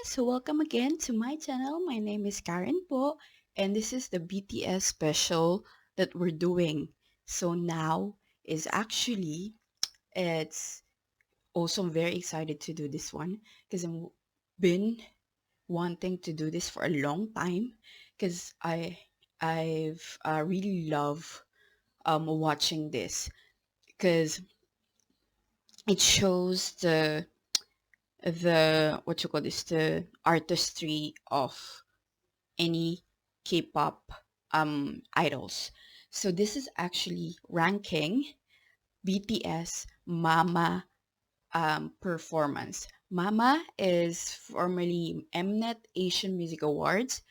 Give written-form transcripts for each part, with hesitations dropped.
So welcome again to my channel. My name is KARENPO, and this is the BTS special that we're doing. So now is actually it's also I'm very excited to do this one because I've been wanting to do this for a long time because I've really love watching this because it shows the what you call this the artistry of any K-pop idols. So this is actually ranking BTS Mama performance. Mama is formerly Mnet Asian Music Awards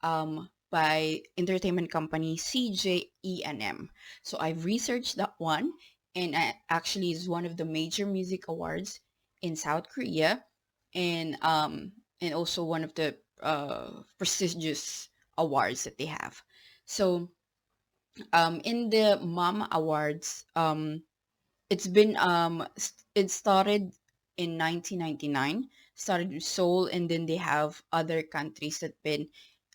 by entertainment company CJENM. So I've researched that one, and I actually is one of the major music awards in South Korea, and also one of the prestigious awards that they have. So in the Mama Awards, it started in 1999, started in Seoul, and then they have other countries that been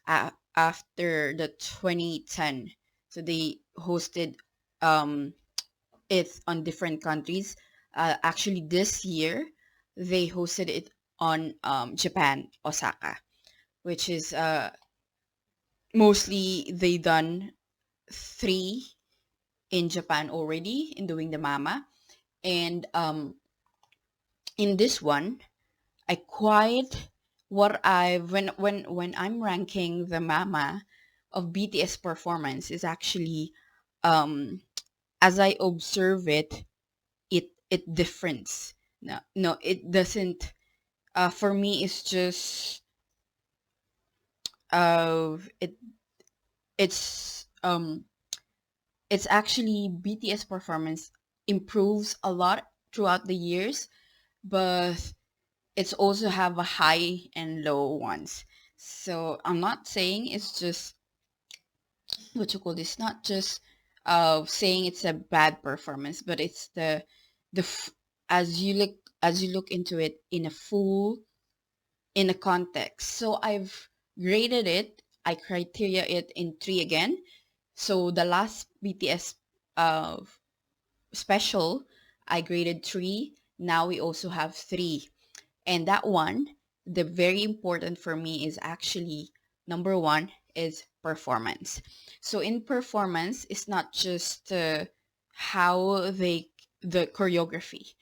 after the 2010. So they hosted um it on different countries. Actually, this year they hosted it on Japan, Osaka, which is mostly they done three in Japan already in doing the Mama, and in this one I quite what I when I'm ranking the Mama of BTS performance is actually um as I observe it, it difference. No, it doesn't. For me, it's just it it's it's actually BTS performance improves a lot throughout the years, but it's also have a high and low ones. So I'm not saying it's just what you call this, not just saying it's a bad performance, but it's the f- as you look into it in a full in a context. So I've graded it, I criteria it in three again. So the last BTS uh special, I graded three. Now we also have three. And that one, the very important for me is actually number one is performance. So in performance, it's not just how the choreography.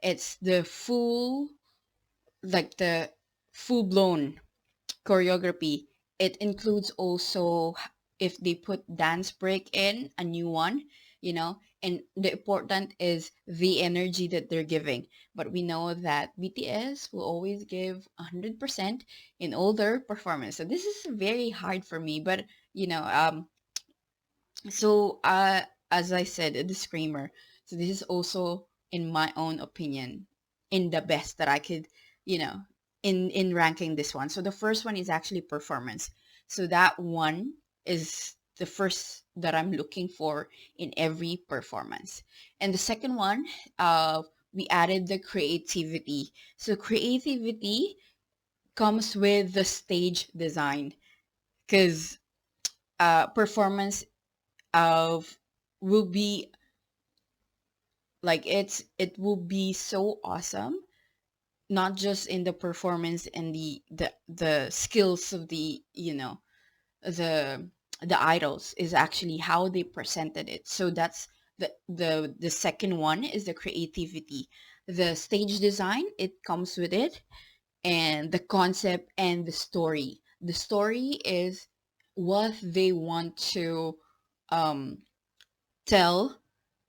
It's the full blown choreography. It includes also if they put dance break in a new one, and the important is the energy that they're giving. But we know that BTS will always give 100% in all their performance. So this is very hard for me, but so as I said, a disclaimer. So this is also in my own opinion, in the best that I could, you know, in ranking this one. So the first one is actually performance. So that one is the first that I'm looking for in every performance. And the second one, we added the creativity. So creativity comes with the stage design because performance of will be like it will be so awesome, not just in the performance and the skills of the the idols, is actually how they presented it. So that's the second one is the creativity. The stage design, it comes with it, and the concept and the story is what they want to um tell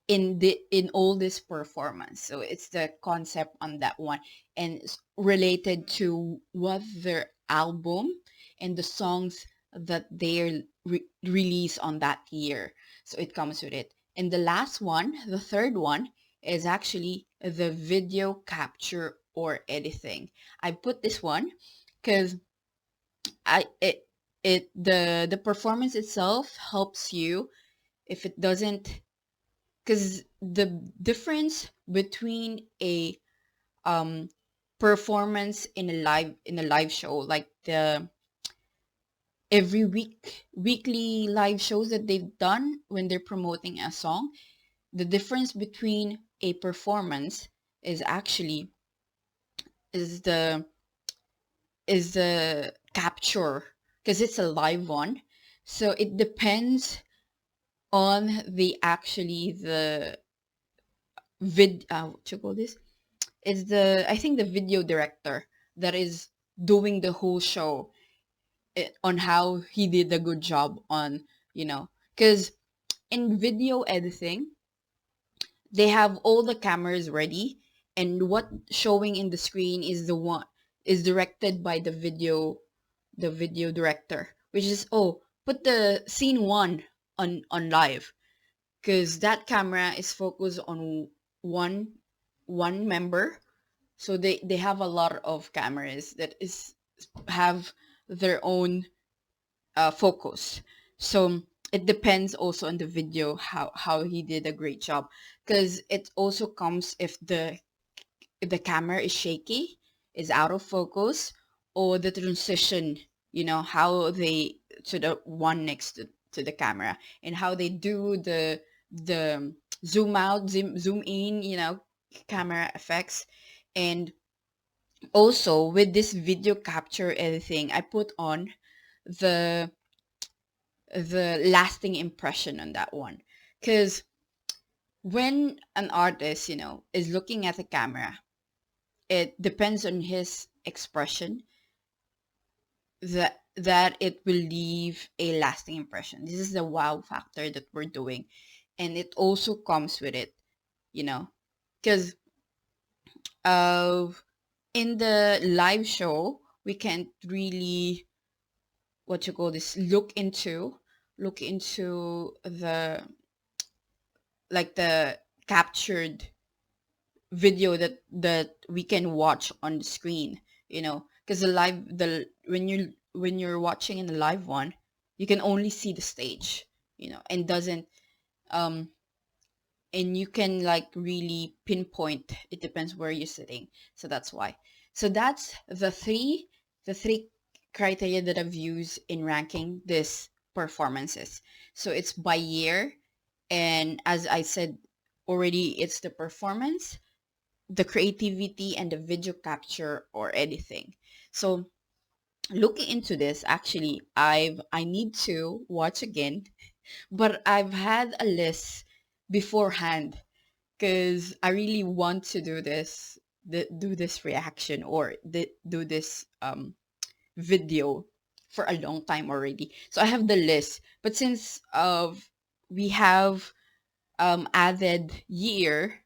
in all this performance. So it's the concept on that one, and it's related to what their album and the songs that they release on that year. So it comes with it. And the last one, the third one, is actually the video capture or editing. I put this one because I the performance itself helps you if it doesn't, because the difference between a um performance in a live show, like the every weekly live shows that they've done when they're promoting a song. The difference between a performance is actually is the is the capture, because it's a live one. So it depends on the actually the what you call this, it's the, I think, the video director that is doing the whole show, on how he did a good job on, because in video editing they have all the cameras ready, and what showing in the screen is the one is directed by the video director, which is, oh, put the scene one on live, because that camera is focused on one one member. So they have a lot of cameras that is have their own focus. So it depends also on the video how he did a great job, because it also comes if the camera is shaky, is out of focus, or the transition, how they to the one next to the camera, and how they do the zoom out, zoom in, camera effects. And also with this video capture editing, I put on the lasting impression on that one, because when an artist, is looking at the camera, it depends on his expression that it will leave a lasting impression. This is the wow factor that we're doing, and it also comes with it, because in the live show we can't really, what you call this, look into the, like, the captured video that we can watch on the screen, because the live the when you're watching in the live one, you can only see the stage, and doesn't um and you can, like, really pinpoint, it depends where you're sitting. So that's why. So that's the three criteria that I've used in ranking this performances. So it's by year, and as I said already, it's the performance, the creativity, and the video capture or editing. So looking into this, actually, I need to watch again, but I've had a list beforehand, because I really want to do do this reaction, or do this video for a long time already. So I have the list, but since we have added year,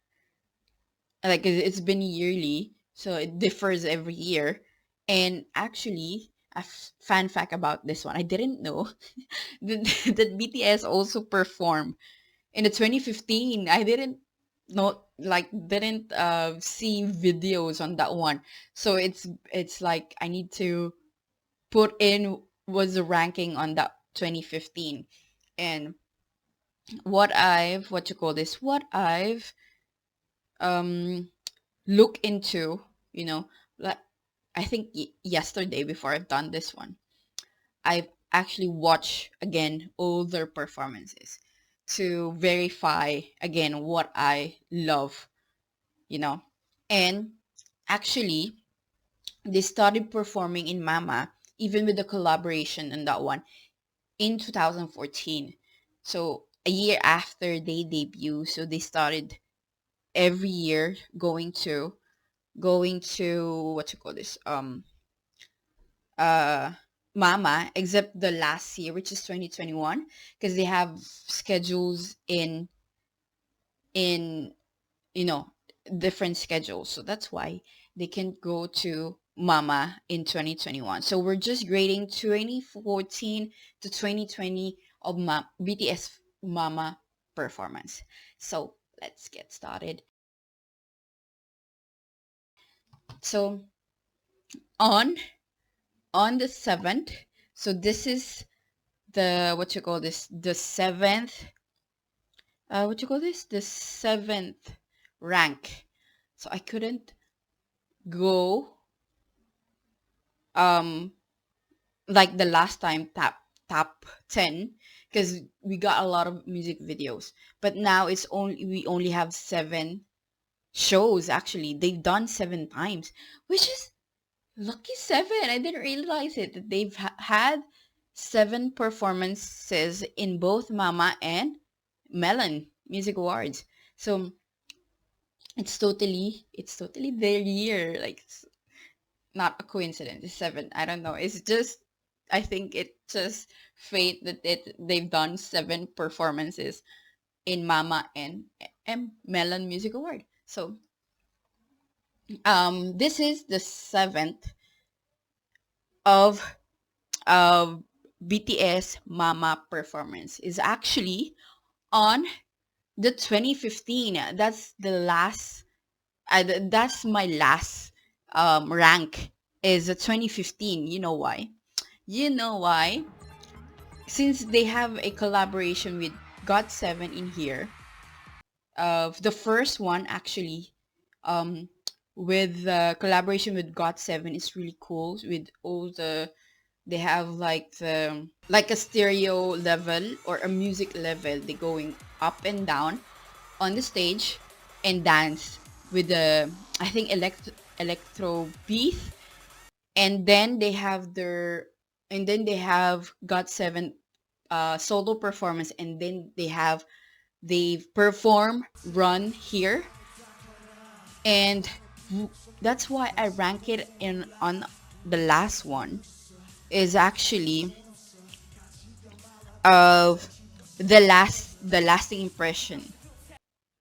like it's been yearly, so it differs every year. And actually, fun fact about this one, I didn't know that BTS also performed in the 2015. I didn't know, like, didn't see videos on that one. So it's like I need to put in was the ranking on that 2015. And what I've um look into, like, I think yesterday, before I've done this one, I've actually watched again all their performances to verify again what I love, you know. And actually, they started performing in Mama, even with the collaboration in that one, in 2014. So a year after they debut, so they started every year going to what you call this uh Mama, except the last year, which is 2021, because they have schedules in you know different schedules. So that's why they can go to Mama in 2021. So we're just grading 2014 to 2020 of BTS Mama performance. So let's get started. So on on the 7th, so this is the, what you call this, the seventh, the seventh rank. So I couldn't go um like the last time top 10, because we got a lot of music videos, but now we only have 7 shows. Actually, they've done 7 times, which is lucky 7. I didn't realize it, that they've had 7 performances in both Mama and Melon Music Awards. So it's totally their year. Like, it's not a coincidence. It's 7. I don't know. It's just, I think it's just fate that they've done 7 performances in Mama and Melon Music Award. So this is the 7th of BTS Mama performance. Is actually on the 2015. That's the last. That's my last rank. Is the 2015. You know why? You know why? Since they have a collaboration with GOT7 in here. The first one actually, um, with collaboration with GOT7 is really cool. With all they have like a stereo level or a music level. They going up and down on the stage and dance with the, I think, electro beat, and then they have GOT7 solo performance, and then they perform Run here, and that's why I rank it in on the last one. Is actually of the lasting impression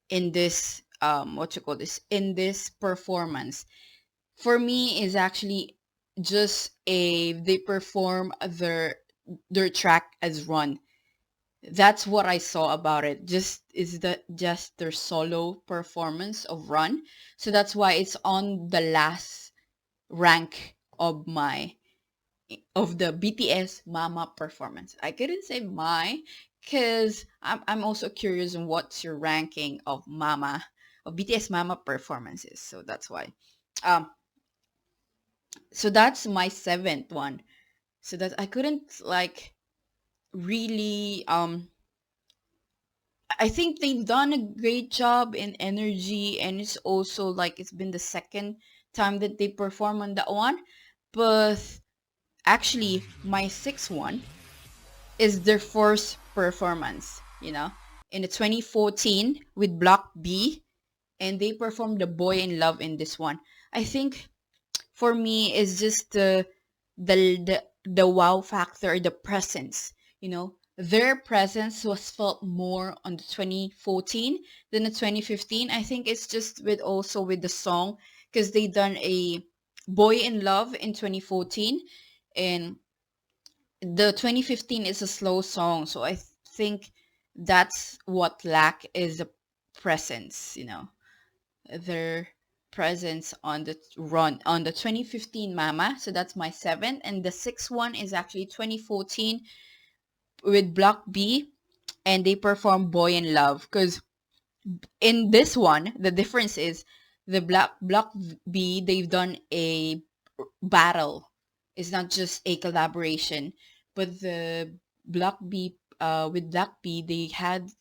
in this, what you call this, in this performance, for me, is actually just they perform their track as Run. That's what I saw about it. Just their solo performance of Run. So that's why it's on the last rank of the BTS Mama performance. I couldn't say my, because I'm also curious on what's your ranking of BTS Mama performances. So that's why. Um so that's my 7th one. So that I couldn't like really, I think they've done a great job in energy, and it's also like it's been the second time that they perform on that one. But actually, my 6th one is their first performance, in the 2014 with Block B, and they performed the Boy in Love in this one. I think for me is just the wow factor, the presence. Their presence was felt more on the 2014 than the 2015. I think it's just with the song, because they done a Boy in Love in 2014, and the 2015 is a slow song, so I think that's what lack is the presence, their presence on the Run on the 2015 Mama. So that's my 7th, and the 6th one is actually 2014 with Block B, and they perform Boy in Love, because in this one the difference is the Block B, they've done a battle. It's not just a collaboration, but the Block B, with Block B, they had,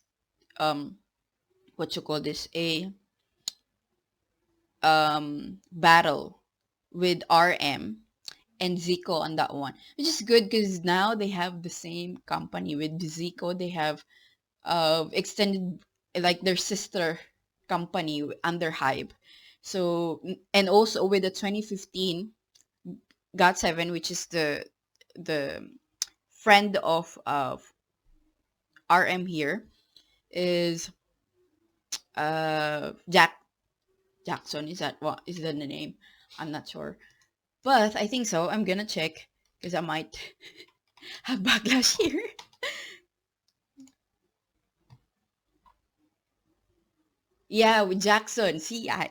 what you call this, a battle with RM and Zico on that one, which is good because now they have the same company. With Zico, they have extended, like, their sister company under Hype. So, and also with the 2015 GOT7, which is the friend of RM here, is Jackson. Is that what is that the name? I'm not sure, but I think so. I'm gonna check because I might have backlash here. Yeah, with Jackson. See, I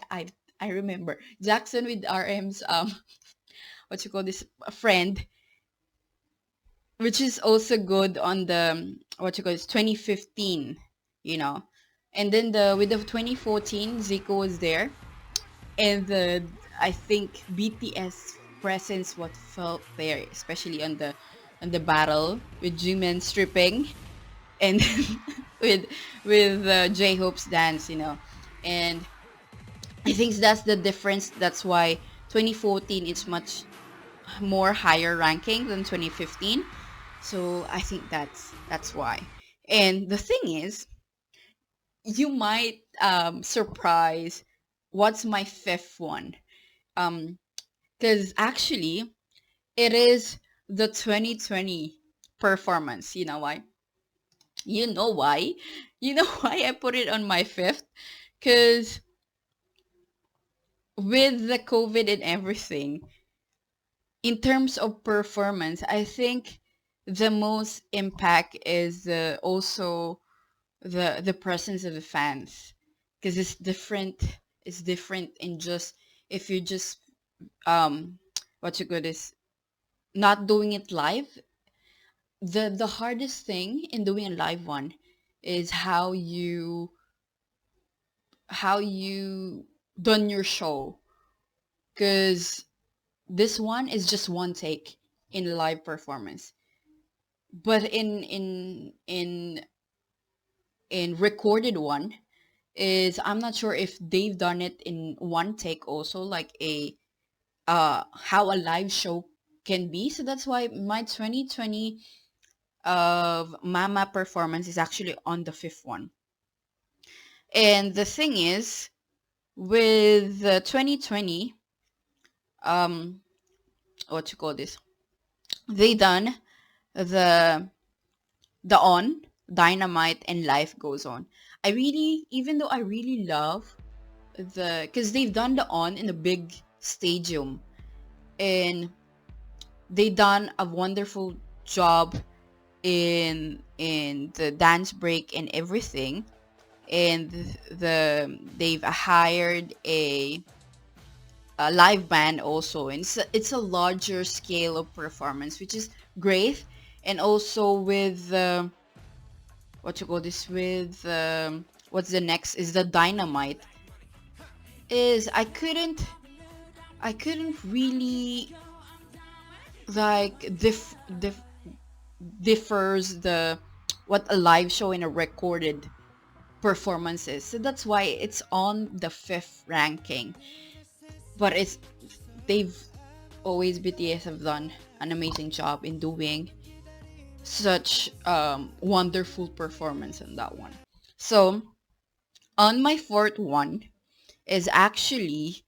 remember Jackson with RM's, what you call this, friend, which is also good on the, what you call this, 2015, and then the with the 2014 Zico was there, and I think BTS presence what felt there, especially on the battle with Jimin stripping, and with J-Hope's dance, and I think that's the difference. That's why 2014 is much more higher ranking than 2015. So I think that's why. And the thing is, you might surprise what's my fifth one. Um, because actually it is the 2020 performance. You know why? You know why? You know why I put it on my fifth? Because with the COVID and everything, in terms of performance, I think the most impact is also the presence of the fans, because it's different. It's different in just if you just what you call this, not doing it live. The hardest thing in doing a live one is how you done your show, because this one is just one take in a live performance, but in recorded one is, I'm not sure if they've done it in one take also, like a how a live show can be. So that's why my 2020 of Mama performance is actually on the fifth one. And the thing is, with the 2020, um what you call this, they done the On, Dynamite, and Life Goes On. I really, even though I really love because they've done the On in a big stadium, and they done a wonderful job in the dance break and everything, and they've hired a live band also, and it's a larger scale of performance, which is great. And also with what you call this, with what's the next is the Dynamite, is I couldn't really like differs the what a live show and a recorded performance is. So that's why it's on the fifth ranking. But they've always, BTS have done an amazing job in doing such wonderful performance on that one. So on my fourth one is actually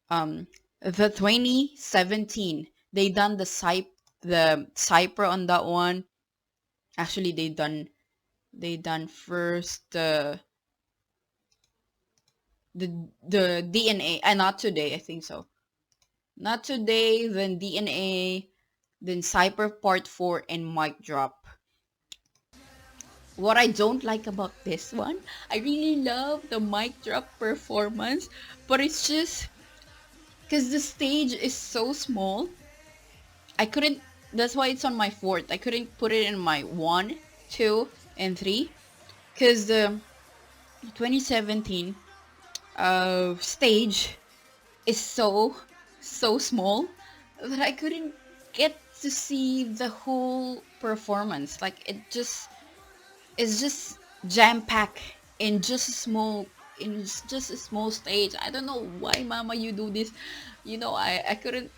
the 2017. They done the Cypher on that one. Actually, they done first the DNA. Not today, I think so. Not today, then DNA, then Cypher Part 4, and Mic Drop. What I don't like about this one, I really love the Mic Drop performance, but it's just because the stage is so small. I couldn't, that's why it's on my fourth. I couldn't put it in my 1, 2, and 3, because the 2017 stage is so small that I couldn't get to see the whole performance. Like it's just jam packed in just a small stage. I don't know why, Mama, you do this. I couldn't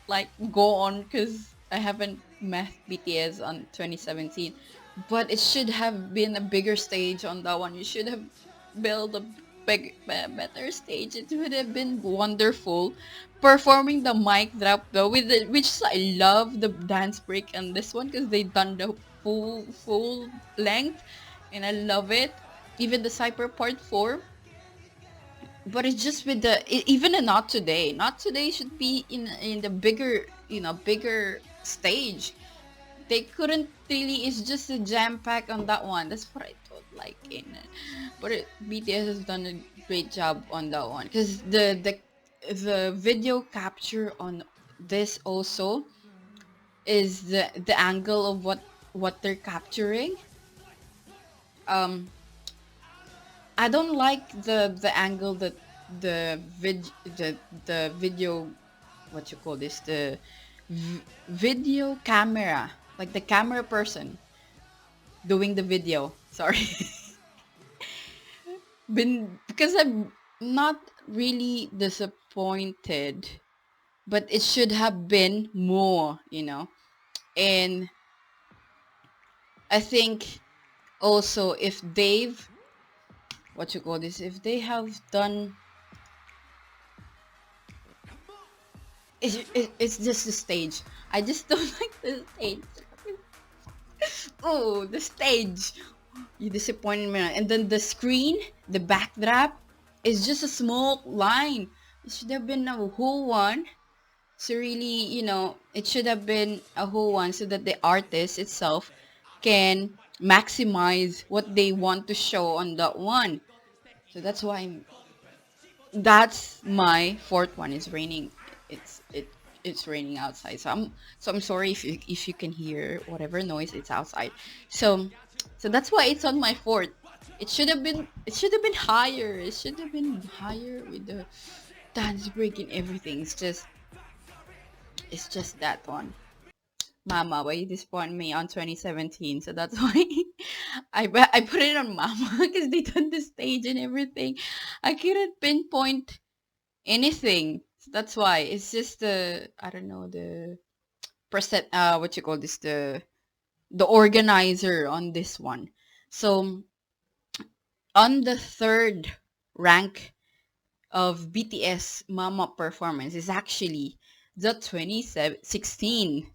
like go on because I haven't met BTS on 2017, but it should have been a bigger stage on that one. You should have built a better stage. It would have been wonderful. Performing the mic drop though, which I love the dance break on this one because they done the full length, and I love it. Even the Cypher Part 4, but it's just with even a Not Today. Not Today should be in the bigger stage. They couldn't really. It's just a jam pack on that one. That's what I thought. Like but BTS has done a great job on that one, because the video capture on this also is the angle of what they're capturing. um I don't like the angle that the the video, what you call this, the video camera, like the camera person doing the video. Sorry. Been because I'm not really disappointed, but it should have been more, And I think also if they've, what you call this, if they have done, it's just the stage. I just don't like the stage. Oh, the stage. You disappointed me. And then the screen, the backdrop, is just a small line. It should have been a whole one. So really, it should have been a whole one so that the artist itself can maximize what they want to show on that one. So that's my fourth one. Is raining. It's raining outside. So I'm sorry if you can hear whatever noise. It's outside. So that's why it's on my fourth. It should have been higher. It should have been higher with the dance break and everything. It's just that one. Mama, why you disappoint me on 2017? So that's why I put it on Mama because they done the stage and everything. I couldn't pinpoint anything. So that's why it's just the, I don't know, the percent, what you call this, the organizer on this one. So on the third rank of BTS Mama performance is actually the 2016,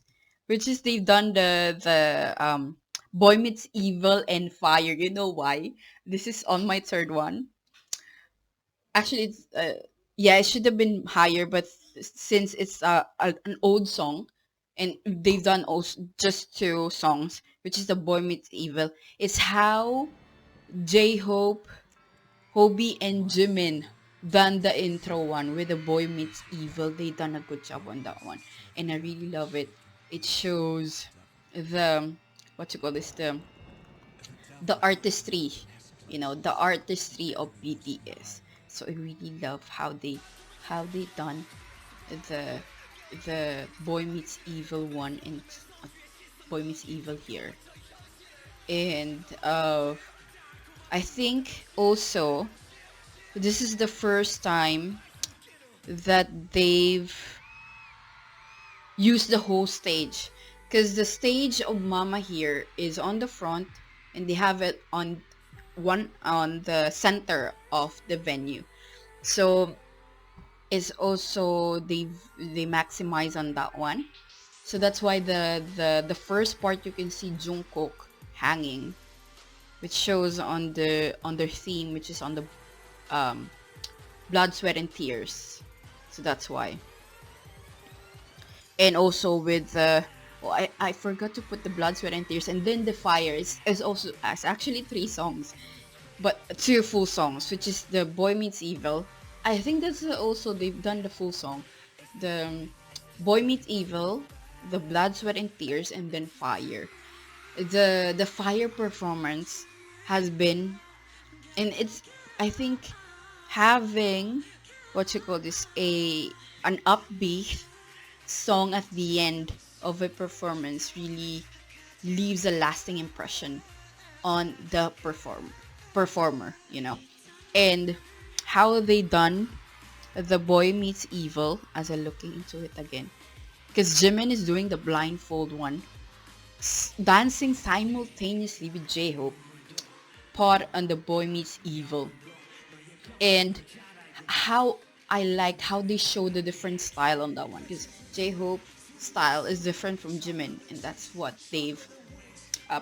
which is they've done the Boy Meets Evil and Fire. You know why? This is on my third one. Actually, it's yeah, it should have been higher, but since it's an old song, and they've done also just two songs, which is the Boy Meets Evil. It's how J Hope, Hobie, and Jimin done the intro one with the Boy Meets Evil. They done a good job on that one, and I really love it. It shows the, what you call this, the artistry, the artistry of BTS. So I really love how they done the Boy Meets Evil one and Boy Meets Evil here. And I think also this is the first time that they've used the whole stage, because the stage of Mama here is on the front and they have it on the center of the venue. So it's also they maximize on that one. So that's why the first part you can see Jungkook hanging, which shows on their theme, which is on the blood, sweat, and tears. So that's why. And also with the, oh, I forgot to put the blood, sweat, and tears, and then the fire is also, it's actually three songs, but two full songs, which is the Boy Meets Evil. I think that's also they've done the full song, the Boy Meets Evil, the blood, sweat, and tears, and then fire. The fire performance has been, and it's, I think, having, what you call this, an upbeat song at the end of a performance really leaves a lasting impression on the performer, and how they done the Boy Meets Evil, as I'm looking into it again, because Jimin is doing the blindfold one, dancing simultaneously with J-Hope, part on the Boy Meets Evil. And how I liked how they show the different style on that one, because J-Hope style is different from Jimin, and that's what they've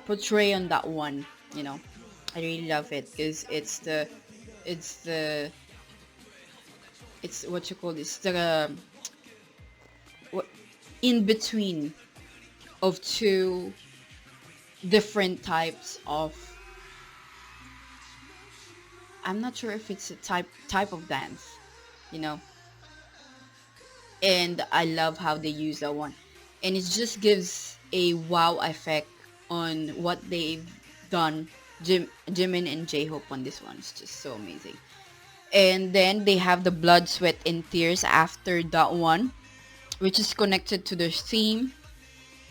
portray on that one. I really love it because it's what you call this, the what, in between of two different types of, I'm not sure if it's a type of dance, you know and I love how they use that one, and it just gives a wow effect on what they've done. Jimin and J-Hope on this one is just so amazing. And then they have the blood, sweat, and tears after that one, which is connected to the theme,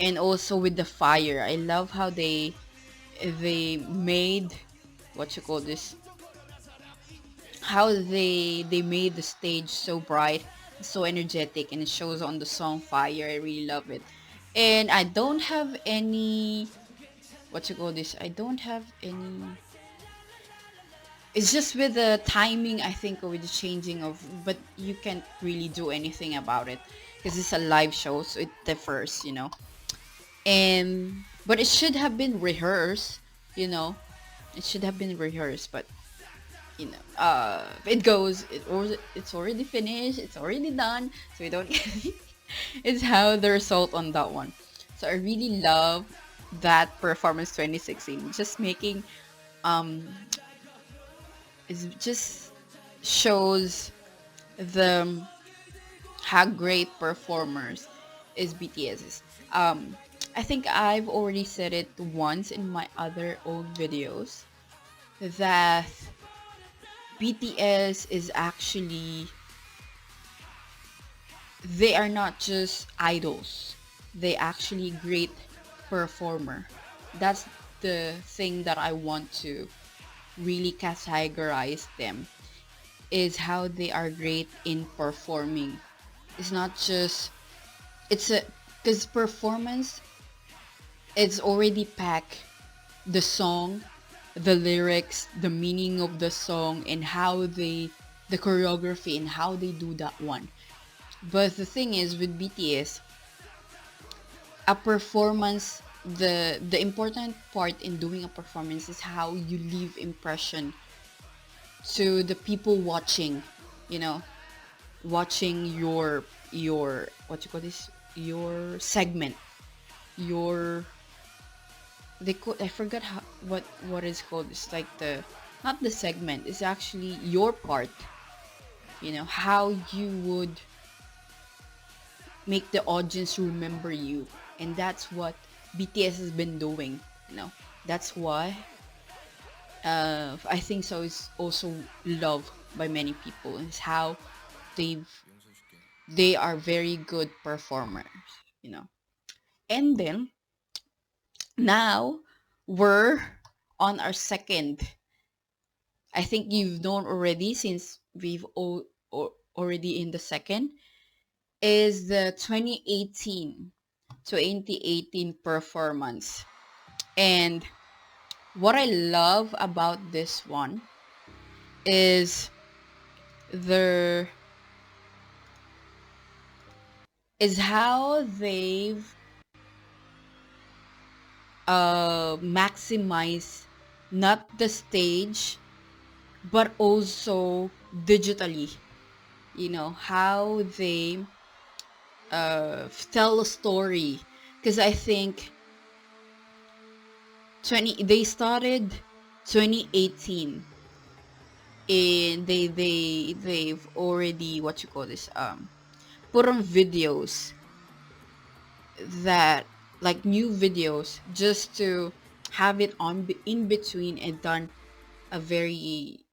and also with the fire. I love how they made, what you call this, how they made the stage so bright, so energetic, and it shows on the song Fire. I really love it. And I don't have any, what you call this, I don't have any, it's just with the timing, I think, or with the changing of, but you can't really do anything about it because it's a live show, so it differs, and but it should have been rehearsed, you know it should have been rehearsed, but it goes, it's already finished, it's already done, so we don't it's how the result on that one. So I really love that performance 2016, just making um it just shows the how great performers is BTS is. I think I've already said it once in my other old videos that BTS is actually, they are not just idols. They actually great performer. That's the thing that I want to really categorize them, is how they are great in performing. It's not just, it's a, because performance, it's already packed the song, the lyrics, the meaning of the song, and how they, the choreography and how they do that one. But the thing is with BTS, a performance, the important part in doing a performance is how you leave impression to the people watching, you know, watching your what you call this, your segment, your, they call, I forgot how, what is called, it's like the, not the segment, it's actually your part, how you would make the audience remember you. And that's what BTS has been doing, that's why I think so is also loved by many people, is how they've they are very good performers, you know and then now we're on our second. I think you've known already, since we've already in the second, is the 2018 performance. And what I love about this one is the is how they've maximized not the stage but also digitally, how they tell a story. Because I think they started 2018, and they've already, what you call this, put on videos that, like, new videos, just to have it on in between, and done a very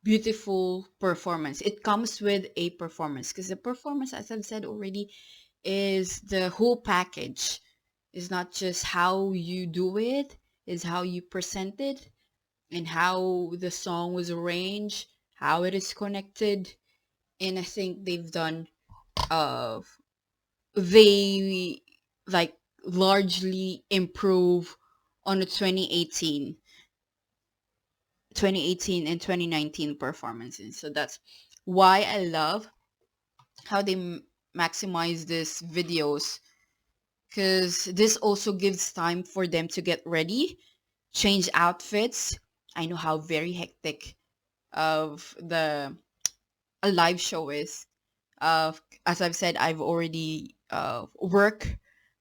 beautiful performance. It comes with a performance, because the performance, as I've said already, is the whole package. It's not just how you do it, is how you present it, and how the song was arranged, how it is connected. And I think they've done uh they like largely improve on the 2018 and 2019 performances. So that's why I love how they maximize these videos, because this also gives time for them to get ready, change outfits. I know how very hectic of the a live show is. As I've said, I've already work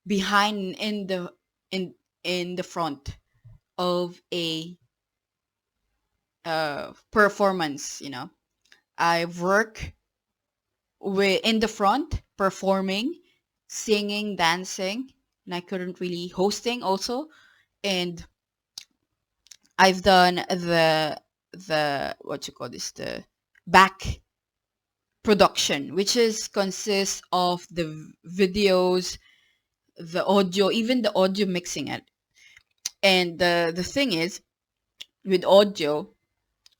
behind in the front of a performance. I've worked in the front performing, singing, dancing, and I couldn't really hosting also. And I've done the what you call this, the back production, which is consists of the videos, the audio, even the audio mixing it. And the thing is, with audio,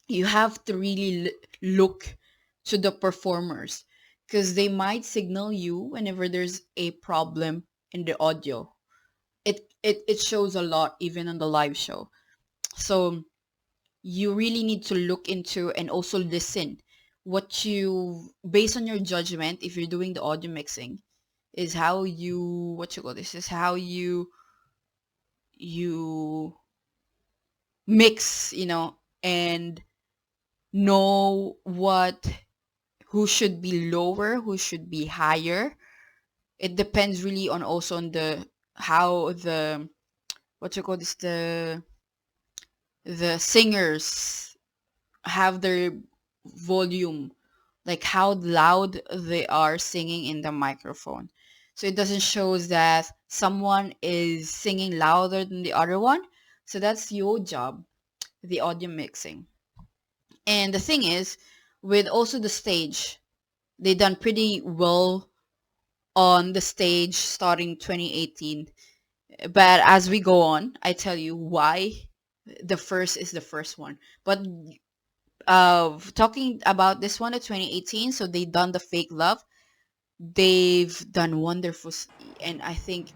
you have to really look to the performers, because they might signal you whenever there's a problem in the audio. It shows a lot even on the live show. So you really need to look into and also listen what you, based on your judgment, if you're doing the audio mixing, is how you, what you call this, is how you mix, and know what, who should be lower, who should be higher. It depends really on also on the, how the, what you call this, the singers have their volume, like how loud they are singing in the microphone. So it doesn't show that someone is singing louder than the other one. So that's your job, the audio mixing. And the thing is, with also the stage, they done pretty well on the stage starting 2018. But as we go on, I tell you why the first is the first one. But talking about this one at 2018, so they done the fake love. They've done wonderful, and I think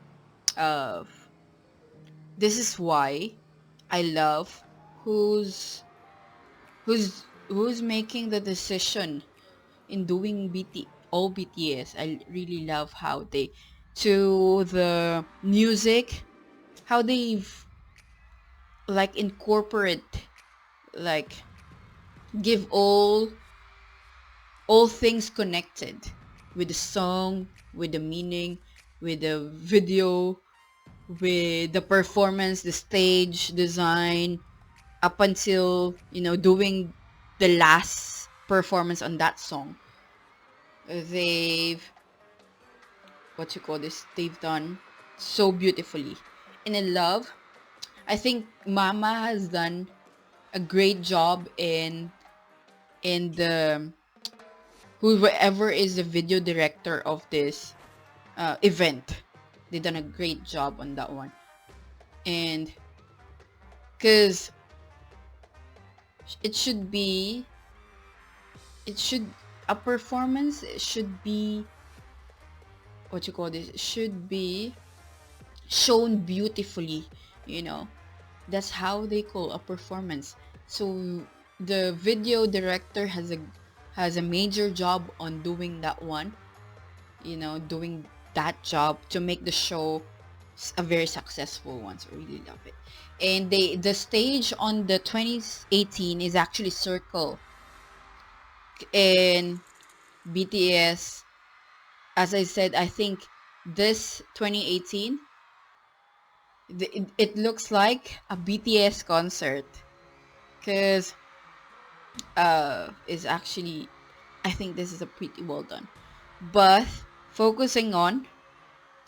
uh, this is why I love who's making the decision in doing all BTS. I really love how they, to the music, how they've like incorporate, like give all things connected with the song, with the meaning, with the video, with the performance, the stage design, up until doing the last performance on that song. They've, what you call this, they've done so beautifully. And I love, I think Mama has done a great job in the, whoever is the video director of this event. They done a great job on that one. And because it should be, it should, a performance should be, what you call this, should be shown beautifully, you know that's how they call a performance. So the video director has a major job on doing that one, doing that job to make the show a very successful one. So I really love it. And the stage on the 2018 is actually circle. And BTS, as I said, I think this 2018, it looks like a BTS concert, because is actually, I think this is a pretty well done. But focusing on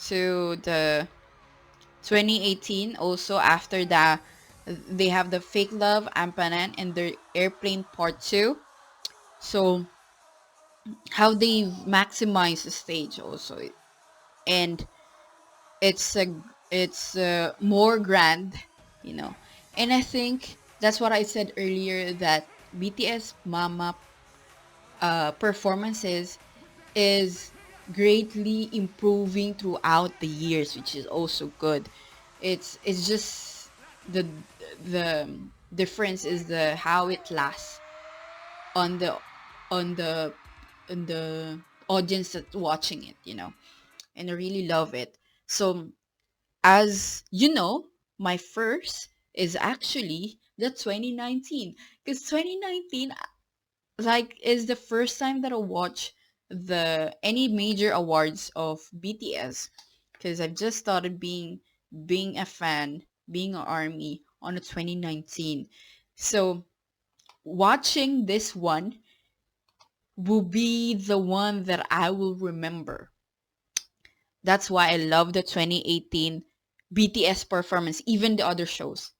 to the 2018, also after that, they have the Fake Love, Ampanan, and the Airplane Part 2. So how they maximize the stage also, and it's more grand, you know. And I think that's what I said earlier, that BTS Mama performances is greatly improving throughout the years, which is also good. It's just the difference is the how it lasts on the on the on the audience that's watching it, and I really love it. So, as you know, my first is actually the 2019, because 2019, like, is the first time that I watch the any major awards of BTS, because I've just started being a fan, being an army on the 2019. So watching this one will be the one that I will remember. That's why I love the 2018 BTS performance. Even the other shows,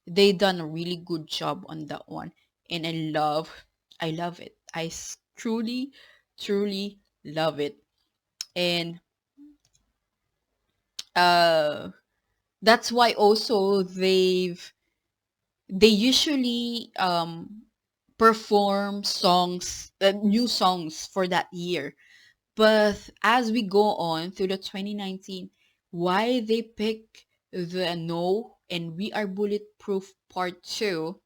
they done a really good job on that one. and I love it. Truly, truly love it. And uh that's why also they usually perform songs, new songs for that year. But as we go on through the 2019, why they pick the No and We Are Bulletproof Part 2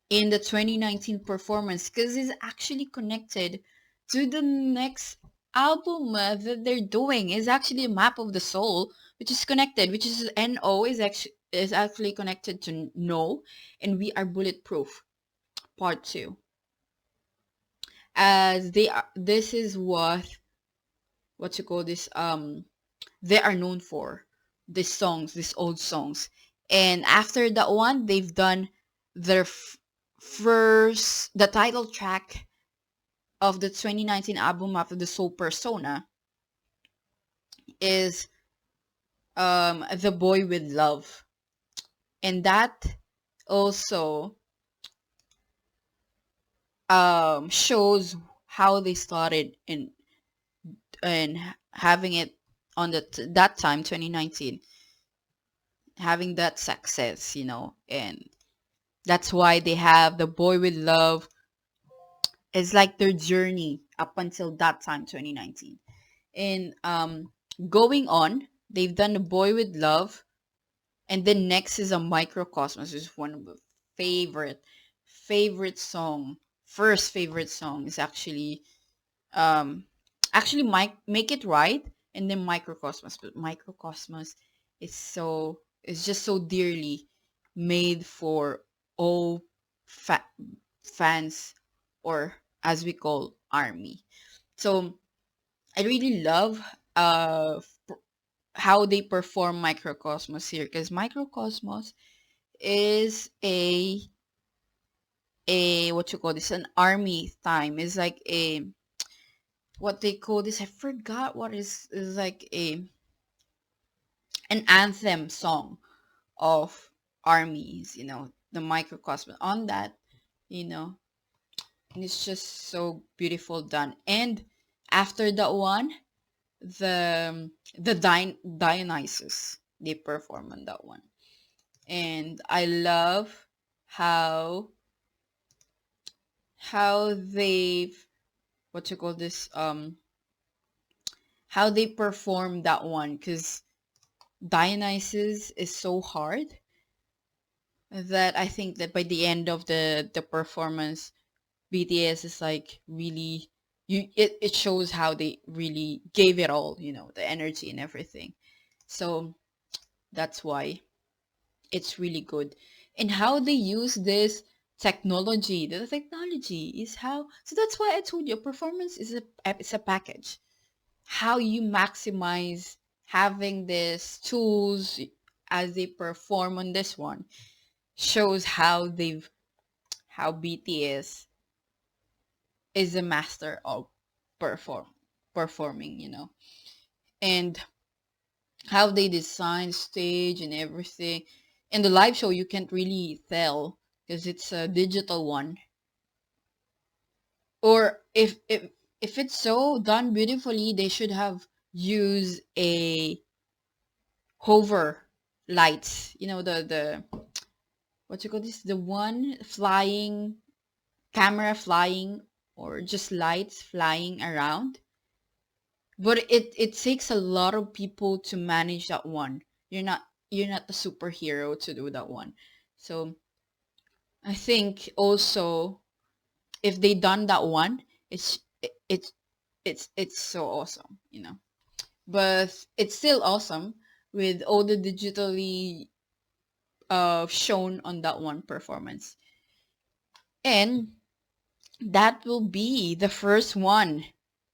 in the 2019 performance, because it's actually connected to the next album that they're doing. Is actually a Map of the Soul, which is connected, which is No is actually connected to No, and We Are Bulletproof Part 2, as they are, this is what you call this, they are known for, these songs, these old songs. And after that one, they've done their first, the title track of the 2019 album after the Soul Persona is The Boy with Love. And that also shows how they started in having it on that time, 2019, having that success, and that's why they have The Boy with Love. It's like their journey up until that time, 2019. And going on, they've done The Boy with Love, and then next is a Microcosmos, which is one of the favorite song. First favorite song is um actually Make It Right, and then Microcosmos. But Microcosmos is just so dearly made for all fans, or as we call army. So I really love how they perform Microcosmos here, because Microcosmos is a what you call this, an army time. It's like a, what they call this, I forgot what is like a an anthem song of armies, the Microcosmos on that, you know and it's just so beautiful done. And after that one, the Dionysus, they perform on that one. And I love how they've, what you call this, how they perform that one, because Dionysus is so hard that I think that by the end of the performance, BTS is like really, it shows how they really gave it all, the energy and everything. So that's why it's really good. And how they use this technology, the technology is how, so that's why I told you performance is it's a package. How you maximize having these tools as they perform on this one shows how BTS is a master of performing, and how they design stage and everything. In the live show, you can't really tell because it's a digital one. Or if it's so done beautifully, they should have used a hover lights. The what you call this? The one flying camera flying, or just lights flying around. But it takes a lot of people to manage that one. You're not the superhero to do that one. So I think also, if they done that one, it's so awesome, but it's still awesome with all the digitally shown on that one performance. And that will be the first one.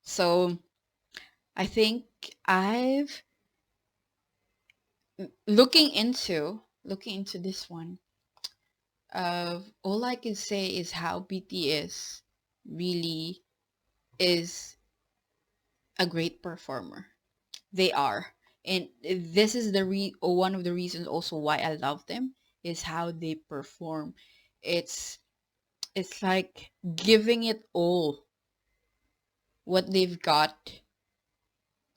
So I think I've looking into this one. All I can say is how BTS really is a great performer. They are, and this is one of the reasons also why I love them, is how they perform. It's it's like giving it all what they've got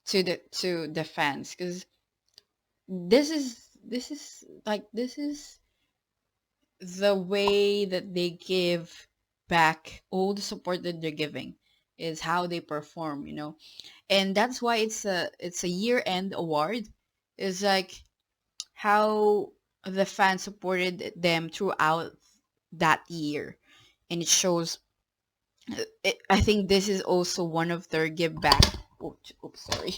to the fans, because this is the way that they give back all the support that they're giving, is how they perform, and that's why it's a year end award. It's like how the fans supported them throughout that year, and it shows. I think this is also one of their give back. Oops, sorry.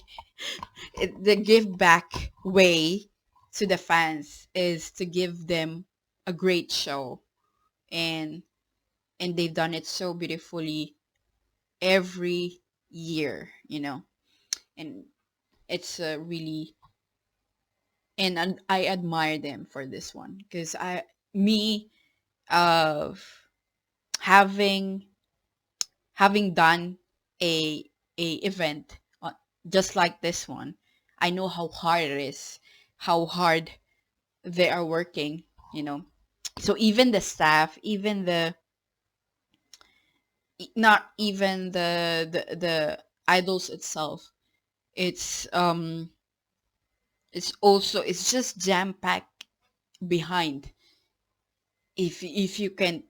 The give back way to the fans is to give them a great show, and they've done it so beautifully every year, and it's really, and I admire them for this one, because me, of having done a event, just like this one, I know how hard it is, how hard they are working, you know. So even the staff, even not even the idols itself, it's it's just jam packed behind. If you can't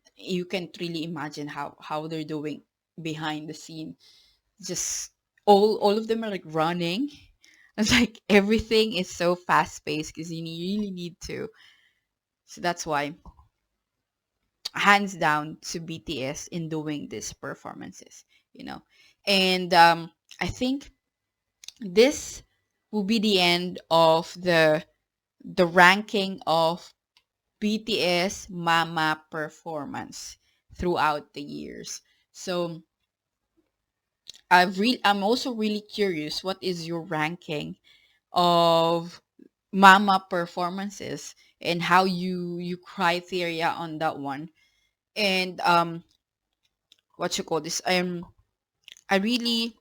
really imagine how they're doing behind the scene. Just all of them are like running. It's like everything is so fast paced because you really need to. So that's why, hands down to BTS in doing these performances, you know. And I think this will be the end of the ranking of BTS Mama performance throughout the years. So I'm also really curious, what is your ranking of Mama performances, and how you criteria on that one. And what you call this? I really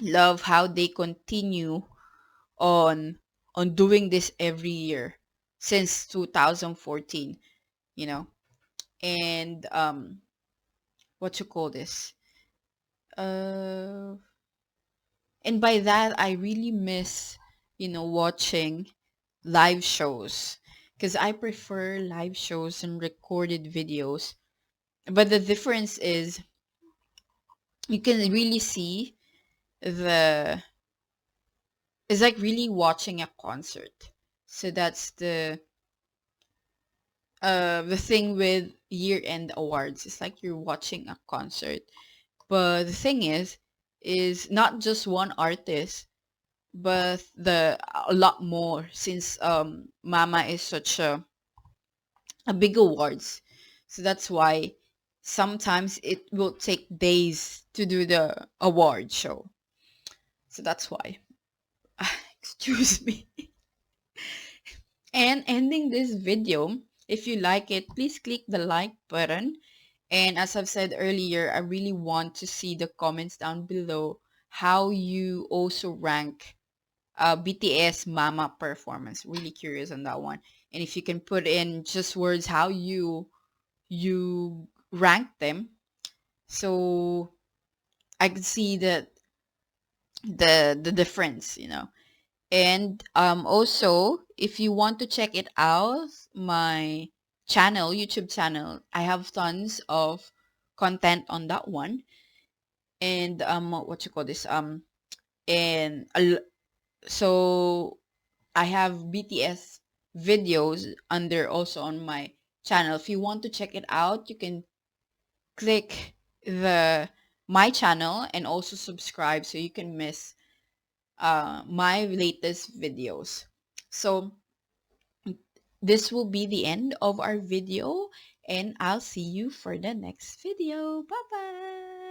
love how they continue on doing this every year since 2014, you know. And what you call this? Uh and by that I really miss, watching live shows, because I prefer live shows and recorded videos. But the difference is, you can really see the it's like really watching a concert. So that's the thing with year end awards. It's like you're watching a concert. But the thing is not just one artist, but a lot more, since Mama is such a big awards. So that's why sometimes it will take days to do the award show. So that's why. Excuse me. And ending this video, if you like it, please click the like button. And as I've said earlier, I really want to see the comments down below, how you also rank BTS Mama performance. Really curious on that one. And if you can put in just words how you rank them, so I can see the difference, And also, if you want to check it out, my YouTube channel, I have tons of content on that one. And what you call this? And so I have BTS videos under also on my channel. If you want to check it out, you can click the my channel and also subscribe, so you can miss my latest videos. So this will be the end of our video, and I'll see you for the next video. Bye bye.